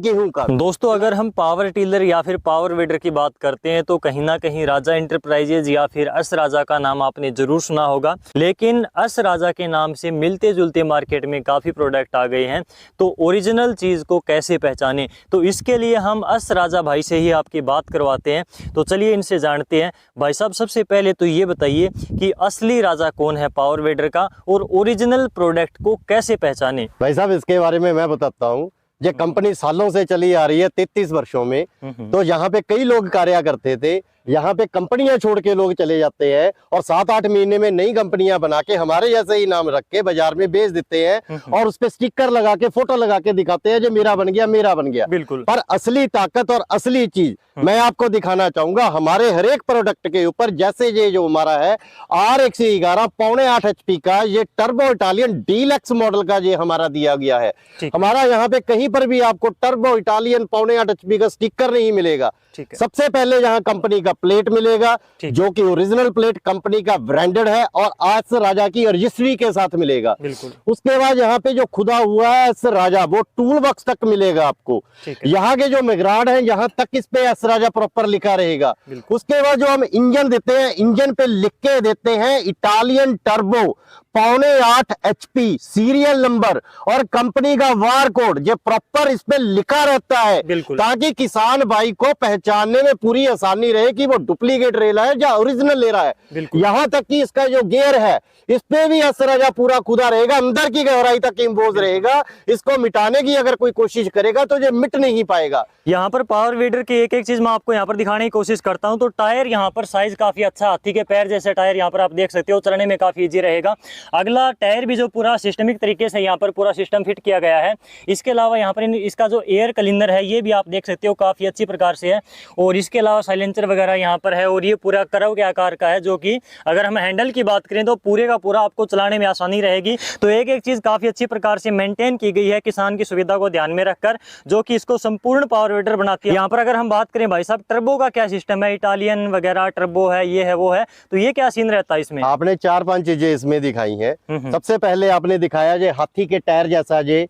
गेहूं का। दोस्तों, अगर हम पावर टिलर या फिर पावर वीडर की बात करते हैं तो कहीं ना कहीं राजा एंटरप्राइजेज या फिर अस राजा का नाम आपने जरूर सुना होगा, लेकिन अस राजा के नाम से मिलते जुलते मार्केट में काफ़ी प्रोडक्ट आ गए हैं। तो ओरिजिनल चीज़ को कैसे पहचानें, तो इसके लिए हम अस राजा भाई से ही आपकी बात करवाते हैं। तो चलिए इनसे जानते हैं। भाई साहब, सबसे पहले तो ये बताइए कि असली राजा कौन है पावर वीडर का, और ओरिजिनल प्रोडक्ट को कैसे पहचानें। भाई साहब, इसके बारे में मैं बताता हूँ। ये कंपनी सालों से चली आ रही है, 33 वर्षों में। तो यहाँ पे कई लोग कार्य करते थे। यहाँ पे कंपनियां छोड़ के लोग चले जाते हैं और 7-8 महीने में नई कंपनियां बना के हमारे जैसे ही नाम रख के बाजार में बेच देते हैं और उस पे स्टिकर लगा के, फोटो लगा के दिखाते हैं जो मेरा बन गया, मेरा बन गया। बिल्कुल। पर असली ताकत और असली चीज मैं आपको दिखाना चाहूंगा हमारे हर एक प्रोडक्ट के ऊपर। जैसे ये जो हमारा है R111 पौने 8 HP का, ये टर्बो इटालियन डीलक्स मॉडल का ये हमारा दिया गया है। हमारा यहाँ पे कहीं पर भी आपको टर्बो इटालियन पौने 8 HP का स्टिकर नहीं मिलेगा। सबसे पहले यहाँ कंपनी का प्लेट मिलेगा, जो कि ओरिजिनल प्लेट कंपनी का ब्रांडेड है और अस राजा की रजिस्ट्री के साथ मिलेगा। उसके बाद यहाँ पे जो खुदा हुआ है अस राजा, वो टूल बॉक्स तक मिलेगा आपको। यहाँ के जो मेगराड है, यहाँ तक इस पे अस राजा प्रॉपर लिखा रहेगा। उसके बाद जो हम इंजन देते हैं, इंजन पे लिख के देते हैं इटालियन टर्बो पौने 8 HP सीरियल नंबर और कंपनी का वार कोड, ये प्रॉपर इस पे लिखा रहता है, ताकि किसान भाई को पहचानने में पूरी आसानी रहे कि वो डुप्लीकेट ले रहा है या ओरिजिनल ले रहा है। यहाँ तक कि इसका जो गियर है, इस पे भी अस राजा पूरा खुदा रहेगा, अंदर की गहराई तक इम्पोज रहेगा। इसको मिटाने की अगर कोई कोशिश करेगा तो ये मिट नहीं पाएगा। यहाँ पर पावर वीडर की एक एक चीज मैं आपको यहाँ पर दिखाने की कोशिश करता हूँ। तो टायर यहाँ पर साइज काफी अच्छा, हाथी के पैर जैसे टायर यहाँ पर आप देख सकते हो, चलने में काफी इजी रहेगा। अगला टायर भी जो पूरा सिस्टमिक तरीके से यहाँ पर पूरा सिस्टम फिट किया गया है। इसके अलावा यहाँ पर इसका जो एयर क्लीनर है, ये भी आप देख सकते हो काफी अच्छी प्रकार से है। और इसके अलावा साइलेंसर वगैरह यहाँ पर है, और ये पूरा कर्व के आकार का है, जो कि अगर हम हैंडल की बात करें तो पूरे का पूरा आपको चलाने में आसानी रहेगी। तो एक एक चीज काफी अच्छी प्रकार से मेंटेन की गई है किसान की सुविधा को ध्यान में रखकर, जो कि इसको संपूर्ण पावर वीडर बनाती है। यहाँ पर अगर हम बात करें भाई साहब, टर्बो का क्या सिस्टम है, इटालियन वगैरह टर्बो है, ये है वो है, तो ये क्या सीन रहता है इसमें? आपने 4-5 चीजें इसमें दिखाई हैं। सबसे पहले आपने दिखाया जो हाथी के टायर जैसा जे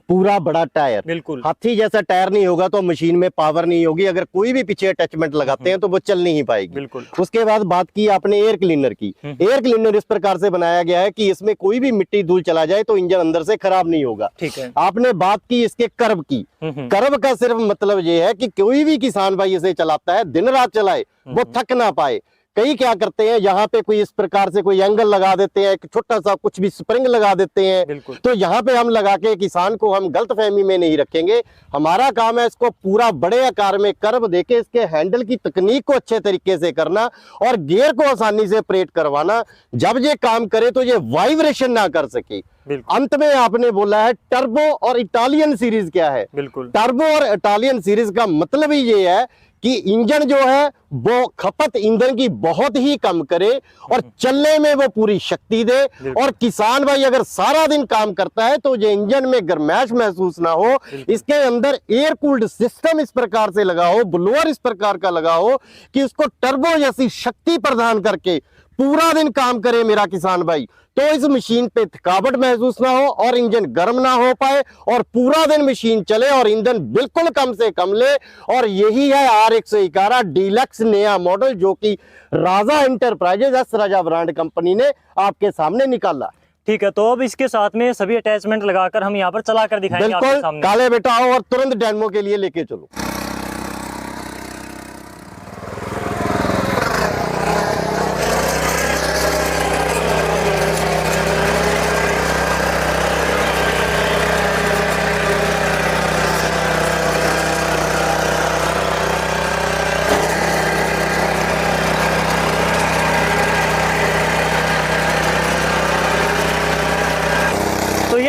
पूरा बड़ा टायर। बिल्कुल हाथी जैसा टायर नहीं होगा तो मशीन में पावर नहीं होगी। अगर कोई भी पीछे अटैचमेंट लगाते हैं तो वो चल नहीं पाएगी। बिल्कुल। उसके बाद बात की आपने एयर क्लीनर की। एयर क्लीनर इस प्रकार से बनाया गया है कि इसमें कोई भी मिट्टी धूल चला जाए तो इंजन अंदर से खराब नहीं होगा। ठीक है। आपने बात की इसके कर्व की। कर्व का सिर्फ मतलब ये है कि कोई भी किसान भाई इसे चलाता है, दिन रात चलाए, वो थक ना पाए। कई क्या करते हैं, यहाँ पे कोई इस प्रकार से कोई एंगल लगा देते हैं, एक छोटा सा कुछ भी स्प्रिंग लगा देते हैं। तो यहाँ पे हम लगा के किसान को हम गलतफहमी में नहीं रखेंगे। हमारा काम है इसको पूरा बड़े आकार में कर्व देके इसके हैंडल की तकनीक को अच्छे तरीके से करना और गियर को आसानी से ऑपरेट करवाना। जब ये काम करे तो ये वाइब्रेशन ना कर सके। अंत में आपने बोला है टर्बो और इटालियन सीरीज क्या है। टर्बो और इटालियन सीरीज का मतलब ही ये है कि इंजन जो है वो खपत ईंधन की बहुत ही कम करे और चलने में वो पूरी शक्ति दे। और किसान भाई अगर सारा दिन काम करता है तो ये इंजन में गर्माइश महसूस ना हो। इसके अंदर एयर कूल्ड सिस्टम इस प्रकार से लगा हो, ब्लोअर इस प्रकार का लगा हो कि उसको टर्बो जैसी शक्ति प्रदान करके पूरा दिन काम करे मेरा किसान भाई। तो इस मशीन पे थकावट महसूस ना हो और इंजन गर्म ना हो पाए और पूरा दिन मशीन चले और ईंधन बिल्कुल कम से कम ले। और यही है R111 डीलक्स नया मॉडल, जो कि राजा एंटरप्राइजेज अस राजा ब्रांड कंपनी ने आपके सामने निकाला। ठीक है, तो अब इसके साथ में सभी अटैचमेंट लगाकर हम यहाँ पर चला कर दिखाएंगे आपके सामने। काले बेटा आओ और तुरंत डेमो के लिए लेके चलो।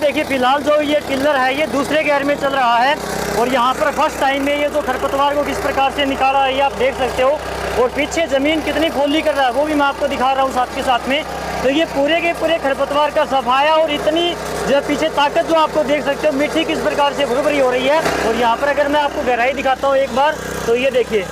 देखिए फिलहाल जो ये टिलर है ये दूसरे गियर में चल रहा है और यहाँ पर फर्स्ट टाइम में ये जो खरपतवार को किस प्रकार से निकाला है ये आप देख सकते हो। और पीछे ज़मीन कितनी खोली कर रहा है वो भी मैं आपको दिखा रहा हूँ साथ के साथ में। तो ये पूरे के पूरे खरपतवार का सफाया और इतनी जो पीछे ताकत जो आपको देख सकते हो, मिट्टी किस प्रकार से भुरभुरी हो रही है। और यहाँ पर अगर मैं आपको गहराई दिखाता हूँ एक बार, तो ये देखिए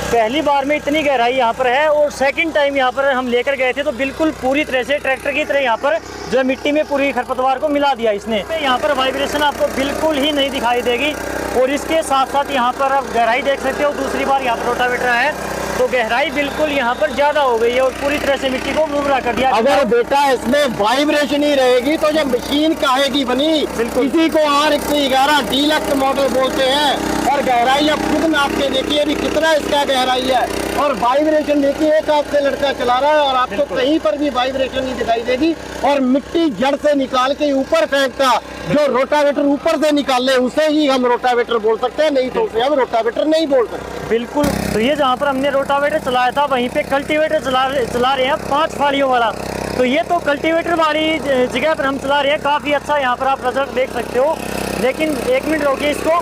पहली बार में इतनी गहराई यहाँ पर है, और सेकंड टाइम यहाँ पर हम लेकर गए थे तो बिल्कुल पूरी तरह से ट्रैक्टर की तरह यहाँ पर जो है मिट्टी में पूरी खरपतवार को मिला दिया इसने। यहाँ पर वाइब्रेशन आपको बिल्कुल ही नहीं दिखाई देगी। और इसके साथ साथ यहाँ पर आप गहराई देख सकते हो, दूसरी बार यहाँ पर रोटावेटर है तो गहराई बिल्कुल यहाँ पर ज्यादा हो गई है और पूरी तरह से मिट्टी को मुरझा कर दिया। अगर बेटा इसमें वाइब्रेशन ही रहेगी तो जब मशीन काहे की बनी। इसी को R111 डीलक्स मॉडल बोलते हैं। और गहराई अब खुद नाप के देखिए अभी कितना इसका गहराई है, और वाइब्रेशन देखिए एक हाथ से लड़का चला रहा है और आपको कहीं पर भी वाइब्रेशन नहीं दिखाई देगी। और मिट्टी जड़ से निकाल के ऊपर फेंकता, जो रोटावेटर ऊपर से निकाले उसे ही हम रोटावेटर बोल सकते हैं, नहीं तो उसे हम रोटावेटर नहीं बोल सकते। बिल्कुल। तो ये जहाँ पर हमने रोटावेटर चलाया था वहीं पे कल्टीवेटर चला रहे हैं 5 फाड़ियों वाला। तो ये तो कल्टीवेटर वाली जगह पर हम चला रहे हैं, काफ़ी अच्छा यहाँ पर आप रिजल्ट देख सकते हो। लेकिन 1 मिनट रोकिए इसको,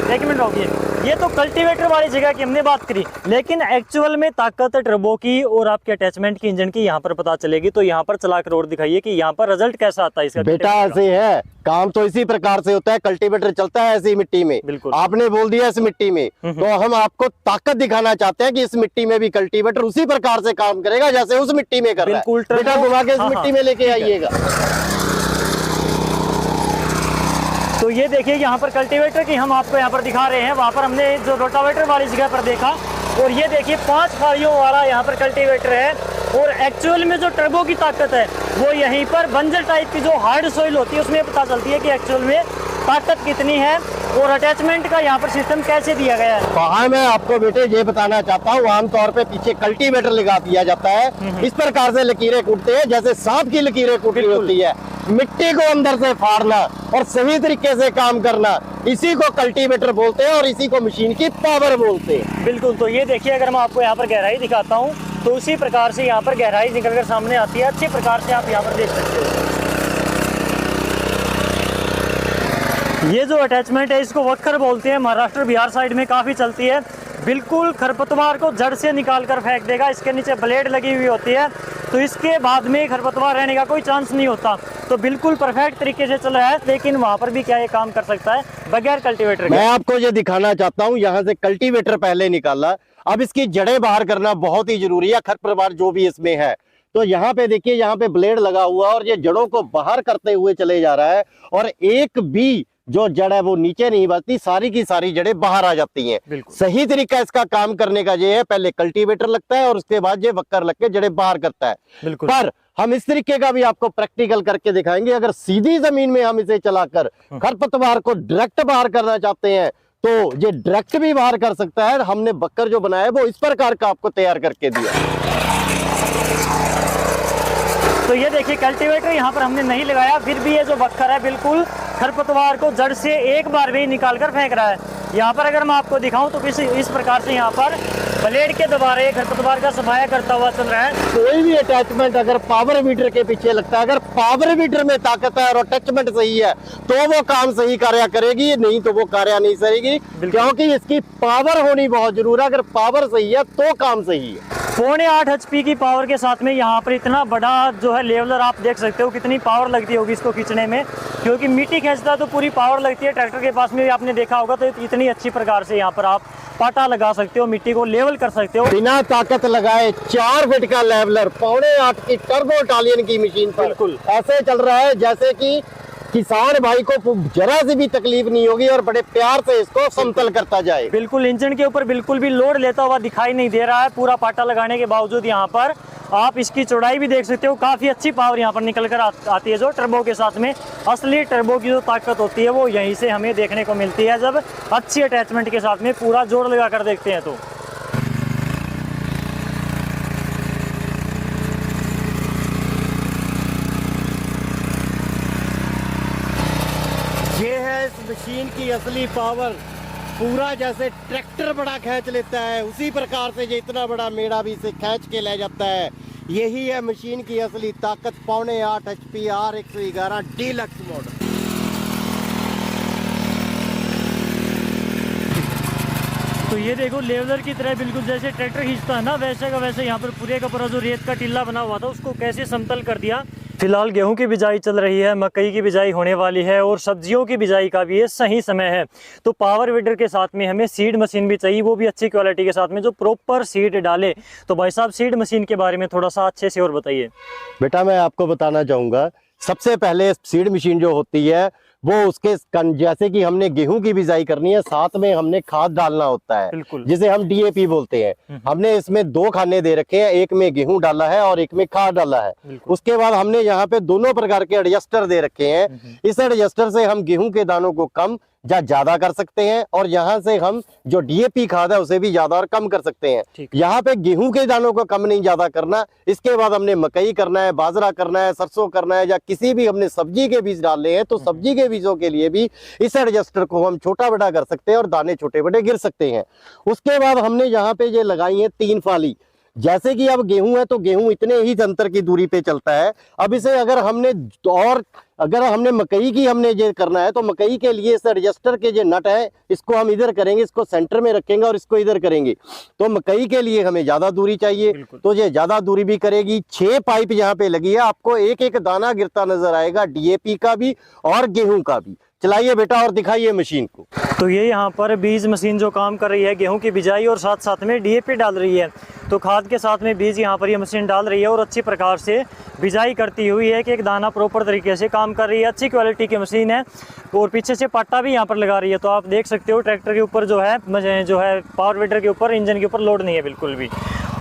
1 मिनट रोकिए। ये तो कल्टीवेटर वाली जगह की हमने बात करी, लेकिन एक्चुअल में ताकत टर्बो की और आपके अटैचमेंट की, इंजन की यहाँ पर पता चलेगी। तो यहाँ पर चलाकर और दिखाइए कि यहाँ पर रिजल्ट कैसा आता है इसका। बेटा ऐसे है, काम तो इसी प्रकार से होता है। कल्टीवेटर चलता है ऐसी मिट्टी में। बिल्कुल। आपने बोल दिया इस मिट्टी में, तो हम आपको ताकत दिखाना चाहते हैं कि इस मिट्टी में भी कल्टीवेटर उसी प्रकार से काम करेगा जैसे उस मिट्टी में कर रहा है। बेटा घुमा के इस मिट्टी में लेके आइएगा। तो ये देखिए यहाँ पर कल्टीवेटर की हम आपको यहाँ पर दिखा रहे हैं। वहाँ पर हमने जो रोटावेटर वाली जगह पर देखा, और ये देखिए 5 फाड़ियों वाला यहाँ पर कल्टीवेटर है। और एक्चुअल में जो टर्बो की ताकत है वो यहीं पर बंजर टाइप की जो हार्ड सोइल होती है उसमें पता चलती है कि एक्चुअल में ताकत कितनी है और अटैचमेंट का यहाँ पर सिस्टम कैसे दिया गया है। वहाँ मैं आपको बेटे ये बताना चाहता हूँ, आमतौर पे पीछे कल्टीवेटर लगा दिया जाता है। इस प्रकार से लकीरें कूटते हैं जैसे सांप की लकीरें कूटी होती है। मिट्टी को अंदर से फाड़ना और सही तरीके से काम करना, इसी को कल्टीवेटर बोलते हैं और इसी को मशीन की पावर बोलते हैं। बिल्कुल। तो ये देखिए अगर मैं आपको यहाँ पर गहराई दिखाता हूँ तो उसी प्रकार से यहाँ पर गहराई निकल कर सामने आती है। अच्छी प्रकार से आप यहाँ पर देख सकते हो। ये जो अटैचमेंट है इसको वक्कर बोलते हैं, महाराष्ट्र बिहार साइड में काफ़ी चलती है। बिल्कुल खरपतवार को जड़ से निकाल कर फेंक देगा। इसके नीचे ब्लेड लगी हुई होती है, तो इसके बाद में खरपतवार रहने का कोई चांस नहीं होता। तो बिल्कुल परफेक्ट तरीके से चल रहा है। लेकिन वहाँ पर भी क्या ये काम कर सकता है बगैर कल्टीवेटर के? मैं आपको ये दिखाना चाहता हूँ, यहाँ से कल्टीवेटर पहले निकाला, अब इसकी जड़ें बाहर करना बहुत ही जरूरी है। खरपतवार जो भी इसमें है, तो यहाँ पे देखिए, यहाँ पे ब्लेड लगा हुआ और ये जड़ों को बाहर करते हुए चले जा रहा है। और एक भी जो जड़ है वो नीचे नहीं बचती, सारी की सारी जड़ें बाहर आ जाती हैं। सही तरीका इसका काम करने का ये है, पहले कल्टीवेटर लगता है और उसके बाद ये वक्कर लग के जड़ें बाहर करता है। पर हम इस तरीके का भी आपको प्रैक्टिकल करके दिखाएंगे। अगर सीधी जमीन में हम इसे चलाकर खरपतवार को डायरेक्ट बाहर करना चाहते हैं तो ये डायरेक्ट भी बाहर कर सकता है। हमने वक्कर जो बनाया है वो इस प्रकार का आपको तैयार करके दिया। तो ये देखिए कल्टीवेटर यहाँ पर हमने नहीं लगाया, फिर भी ये जो वक्कर है बिल्कुल खरपतवार को जड़ से एक बार भी निकाल कर फेंक रहा है। यहाँ पर अगर मैं आपको दिखाऊं तो इस प्रकार से यहाँ पर ब्लेड के द्वारा खरपतवार का सफाया करता हुआ चल रहा है। कोई भी अटैचमेंट अगर पावर मीटर के पीछे लगता है, अगर पावर मीटर में ताकत है और अटैचमेंट सही है तो वो काम सही कार्य करेगी, नहीं तो वो कार्य नहीं करेगी, क्योंकि इसकी पावर होनी बहुत जरूरी है। अगर पावर सही है तो काम सही है। 4.8 HP की पावर के साथ में यहाँ पर इतना बड़ा जो है लेवलर आप देख सकते हो कितनी पावर लगती होगी इसको खींचने में, क्योंकि मिट्टी खींचता है तो पूरी पावर लगती है। ट्रैक्टर के पास में भी आपने देखा होगा, तो इतनी अच्छी प्रकार से यहाँ पर आप पाटा लगा सकते हो, मिट्टी को लेवल कर सकते हो बिना ताकत लगाए। 4 फीट का लेवलर 4.8 की टर्बो इटालियन की मशीन पर बिल्कुल ऐसे चल रहा है जैसे कि किसान भाई को जरा सी भी तकलीफ नहीं होगी और बड़े प्यार से इसको समतल करता जाए। बिल्कुल इंजन के ऊपर बिल्कुल भी लोड लेता हुआ दिखाई नहीं दे रहा है। पूरा पाटा लगाने के बावजूद यहाँ पर आप इसकी चौड़ाई भी देख सकते हो, काफ़ी अच्छी पावर यहाँ पर निकल कर आती है। जो टर्बो के साथ में असली टर्बो की जो ताकत होती है वो यहीं से हमें देखने को मिलती है, जब अच्छी अटैचमेंट के साथ में पूरा जोड़ लगा कर देखते हैं। तो ये है इस मशीन की असली पावर। पूरा जैसे ट्रैक्टर बड़ा खींच लेता है उसी प्रकार से ये इतना बड़ा मेड़ा भी इसे खींच के ले जाता है। यही है मशीन की असली ताकत। 4.8 HP R111 डीलक्स मॉडल। तो ये देखो लेवलर की तरह बिल्कुल जैसे ट्रैक्टर खींचता है ना, वैसे का वैसे यहाँ पर पूरे का पूरा जो रेत का टिल्ला बना हुआ था उसको कैसे समतल कर दिया। फिलहाल गेहूं की बिजाई चल रही है, मकई की बिजाई होने वाली है और सब्जियों की बिजाई का भी ये सही समय है। तो पावर वीडर के साथ में हमें सीड मशीन भी चाहिए, वो भी अच्छी क्वालिटी के साथ में जो प्रॉपर सीड डाले। तो भाई साहब सीड मशीन के बारे में थोड़ा सा अच्छे से और बताइए। बेटा मैं आपको बताना चाहूंगा, सबसे पहले सीड मशीन जो होती है वो उसके जैसे कि हमने गेहूं की बिजाई करनी है, साथ में हमने खाद डालना होता है, बिल्कुल। जिसे हम डीएपी बोलते हैं। हमने इसमें 2 खाने दे रखे हैं, एक में गेहूं डाला है और एक में खाद डाला है। उसके बाद हमने यहाँ पे दोनों प्रकार के एडजस्टर दे रखे हैं। इस एडजस्टर से हम गेहूं के दानों को कम या ज्यादा कर सकते हैं और यहाँ से हम जो डीएपी खाद है उसे भी ज्यादा और कम कर सकते हैं। यहाँ पे गेहूं के दानों को कम नहीं ज्यादा करना। इसके बाद हमने मकई करना है, बाजरा करना है, सरसों करना है, या किसी भी हमने सब्जी के बीज डालने हैं तो सब्जी के बीजों के लिए भी इस एडजस्टर को हम छोटा बड़ा कर सकते हैं और दाने छोटे बड़े गिर सकते हैं। उसके बाद हमने यहाँ पे ये लगाई है 3 फाली। जैसे कि अब गेहूं है तो गेहूं इतने ही अंतर की दूरी पे चलता है। अब इसे अगर हमने मकई की हमने ये करना है तो मकई के लिए इस एडजस्टर के जो नट है इसको हम इधर करेंगे, इसको सेंटर में रखेंगे और इसको इधर करेंगे। तो मकई के लिए हमें ज्यादा दूरी चाहिए, तो ये ज्यादा दूरी भी करेगी। 6 पाइप यहाँ पे लगी है, आपको एक एक दाना गिरता नजर आएगा, डीएपी का भी और गेहूं का भी। चलाइए बेटा और दिखाइए मशीन को। तो ये यहाँ पर बीज मशीन जो काम कर रही है गेहूं की बिजाई और साथ साथ में डीएपी डाल रही है। तो खाद के साथ में बीज यहाँ पर ये मशीन डाल रही है और अच्छी प्रकार से बिजाई करती हुई है कि एक दाना प्रॉपर तरीके से काम कर रही है। अच्छी क्वालिटी की मशीन है और पीछे से पट्टा भी यहाँ पर लगा रही है। तो आप देख सकते हो ट्रैक्टर के ऊपर जो है पावर वीडर के ऊपर, इंजन के ऊपर लोड नहीं है बिल्कुल भी।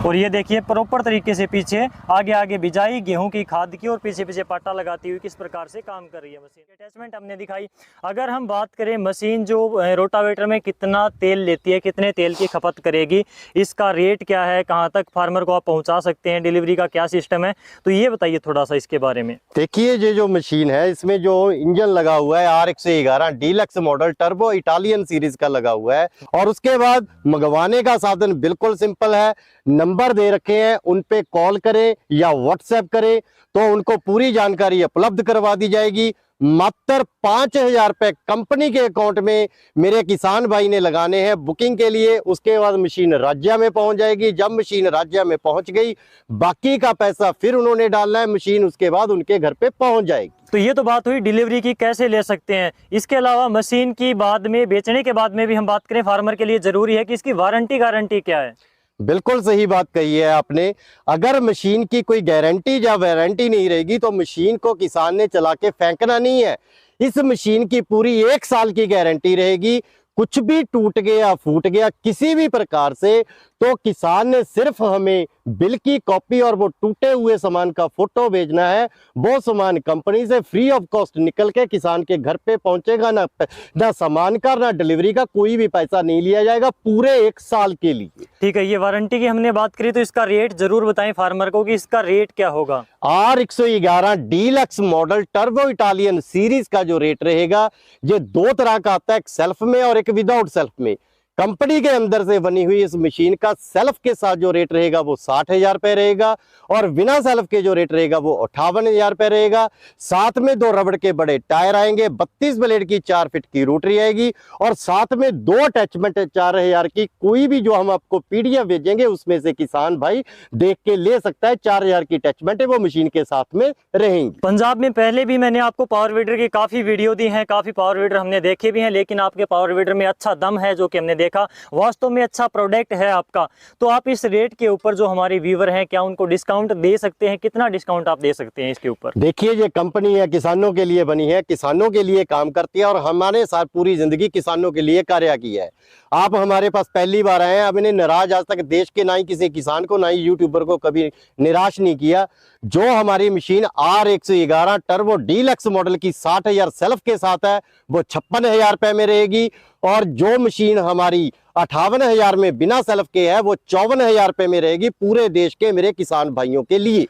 और ये देखिए प्रॉपर तरीके से पीछे आगे बिजाई गेहूं की खाद की और पीछे पट्टा लगाती हुई किस प्रकार से काम कर रही है मशीन। अटैचमेंट हमने दिखाई। अगर हम बात करें मशीन जो रोटावेटर में कितना तेल लेती है, कितने तेल की खपत करेगी, इसका रेट क्या है, कहाँ तक फार्मर को आप पहुंचा सकते हैं, डिलीवरी का क्या सिस्टम है, तो ये बताइए थोड़ा सा इसके बारे में। देखिए ये जो मशीन है इसमें जो इंजन लगा हुआ है R111 deluxe model turbo Italian series का लगा हुआ है। और उसके बाद मंगवाने का साधन बिल्कुल सिंपल है, नंबर दे रखे हैं, उन पे कॉल करें या व्हाट्सएप करें तो उनको पूरी जानकारी उपलब्ध करवा दी जाएगी। मात्र 5,000 रुपए कंपनी के अकाउंट में मेरे किसान भाई ने लगाने हैं बुकिंग के लिए। उसके बाद मशीन राज्य में पहुंच जाएगी। जब मशीन राज्य में पहुंच गई बाकी का पैसा फिर उन्होंने डालना है, मशीन उसके बाद उनके घर पे पहुंच जाएगी। तो ये तो बात हुई डिलीवरी की, कैसे ले सकते हैं। इसके अलावा मशीन की बाद में बेचने के बाद में भी हम बात करें, फार्मर के लिए जरूरी है कि इसकी वारंटी गारंटी क्या है। बिल्कुल सही बात कही है आपने। अगर मशीन की कोई गारंटी या वारंटी नहीं रहेगी तो मशीन को किसान ने चला के फेंकना नहीं है। इस मशीन की पूरी 1 साल की गारंटी रहेगी। कुछ भी टूट गया, फूट गया किसी भी प्रकार से तो किसान ने सिर्फ हमें बिल की कॉपी और वो टूटे हुए सामान का फोटो भेजना है। वो सामान कंपनी से फ्री ऑफ कॉस्ट निकल के किसान के घर पे पहुंचेगा। ना सामान का ना डिलीवरी का कोई भी पैसा नहीं लिया जाएगा पूरे 1 साल के लिए। ठीक है, ये वारंटी की हमने बात करी तो इसका रेट जरूर बताएं फार्मर को कि इसका रेट क्या होगा। R111 deluxe model turbo Italian series का जो रेट रहेगा ये 2 तरह का आता है, एक सेल्फ में और एक विदाउट सेल्फ में। कंपनी के अंदर से बनी हुई इस मशीन का सेल्फ के साथ जो रेट रहेगा वो 60,000 रुपए रहेगा और बिना सेल्फ के जो रेट रहेगा वो 58,000 रुपए रहेगा। साथ में 2 रबड़ के बड़े टायर आएंगे, 32 ब्लेड की 4 फीट की रोटरी आएगी और साथ में 2 अटैचमेंट 4,000 की। कोई भी जो हम आपको पीडीएफ भेजेंगे उसमें से किसान भाई देख के ले सकता है। 4,000 की अटैचमेंट है वो मशीन के साथ में रहेंगी। पंजाब में पहले भी मैंने आपको पावर वीडर की काफी वीडियो दी है, काफी पावर वीडर हमने देखे भी हैं, लेकिन आपके पावर वीडर में अच्छा दम है जो कि हमने देखा, वास्तव में अच्छा प्रोडक्ट है आपका। तो आप इस रेट के ऊपर जो हमारे व्यूअर हैं क्या उनको डिस्काउंट दे सकते हैं, कितना डिस्काउंट आप दे सकते हैं इसके ऊपर। देखिए ये कंपनी है किसानों के लिए बनी है, किसानों के लिए काम करती है और हमारे साथ पूरी जिंदगी किसानों के लिए कार्य किया है। आप हमारे पास पहली बार आए हैं, अब इन्हें निराश आज तक देश के ना ही किसी किसान को ना ही यूट्यूबर को कभी निराश नहीं किया। जो हमारी machine R111 turbo deluxe model की 60,000 सेल्फ के साथ है वो 56,000 रुपए में रहेगी और जो मशीन हमारी 58,000 में बिना सेल्फ के है वो 54,000 रुपए में रहेगी पूरे देश के मेरे किसान भाइयों के लिए।